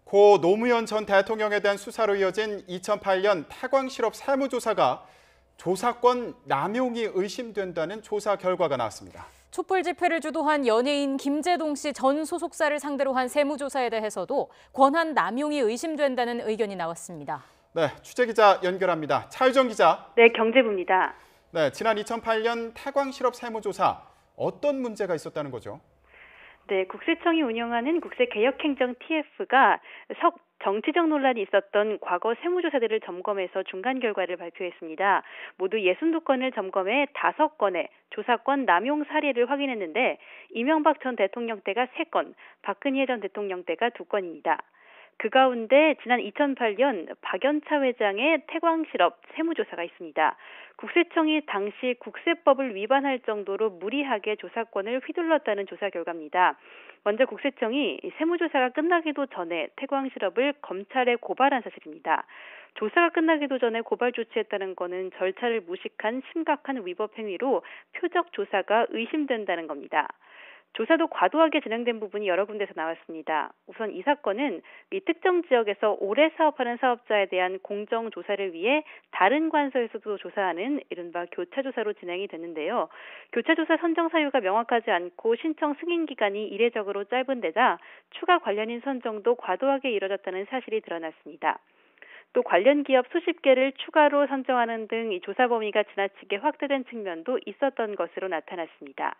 고 노무현 전 대통령에 대한 수사로 이어진 2008년 태광 실업 세무조사가 조사권 남용이 의심된다는 조사 결과가 나왔습니다. 촛불 집회를 주도한 연예인 김제동 씨 전 소속사를 상대로 한 세무조사에 대해서도 권한 남용이 의심된다는 의견이 나왔습니다. 네, 취재기자 연결합니다. 차유정 기자. 네, 경제부입니다. 네, 지난 2008년 태광 실업 세무조사 어떤 문제가 있었다는 거죠? 네, 국세청이 운영하는 국세개혁행정 TF가 정치적 논란이 있었던 과거 세무조사들을 점검해서 중간 결과를 발표했습니다. 모두 62건을 점검해 5건의 조사권 남용 사례를 확인했는데 이명박 전 대통령 때가 3건, 박근혜 전 대통령 때가 2건입니다. 그 가운데 지난 2008년 박연차 회장의 태광실업 세무조사가 있습니다. 국세청이 당시 국세법을 위반할 정도로 무리하게 조사권을 휘둘렀다는 조사 결과입니다. 먼저 국세청이 세무조사가 끝나기도 전에 태광실업을 검찰에 고발한 사실입니다. 조사가 끝나기도 전에 고발 조치했다는 것은 절차를 무식한 심각한 위법 행위로 표적 조사가 의심된다는 겁니다. 조사도 과도하게 진행된 부분이 여러 군데서 나왔습니다. 우선 이 사건은 이 특정 지역에서 오래 사업하는 사업자에 대한 공정조사를 위해 다른 관서에서도 조사하는 이른바 교차조사로 진행이 됐는데요. 교차조사 선정 사유가 명확하지 않고 신청 승인 기간이 이례적으로 짧은 데다 추가 관련인 선정도 과도하게 이뤄졌다는 사실이 드러났습니다. 또 관련 기업 수십 개를 추가로 선정하는 등 이 조사 범위가 지나치게 확대된 측면도 있었던 것으로 나타났습니다.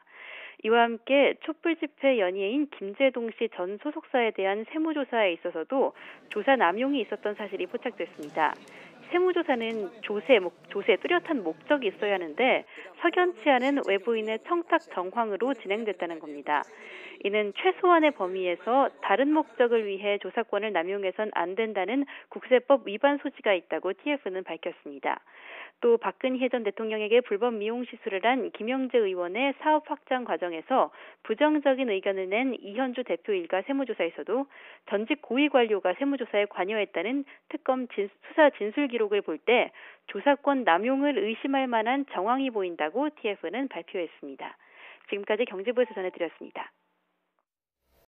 이와 함께 촛불 집회 연예인 김제동 씨 전 소속사에 대한 세무조사에 있어서도 조사 남용이 있었던 사실이 포착됐습니다. 세무조사는 조세 뚜렷한 목적이 있어야 하는데 석연치 않은 외부인의 청탁 정황으로 진행됐다는 겁니다. 이는 최소한의 범위에서 다른 목적을 위해 조사권을 남용해선 안 된다는 국세법 위반 소지가 있다고 TF는 밝혔습니다. 또 박근혜 전 대통령에게 불법 미용 시술을 한 김영재 의원의 사업 확장 과정에서 부정적인 의견을 낸 이현주 대표 일가 세무조사에서도 전직 고위 관료가 세무조사에 관여했다는 특검 수사 진술 기록을 볼 때 조사권 남용을 의심할 만한 정황이 보인다고 TF는 발표했습니다. 지금까지 경제부에서 전해드렸습니다.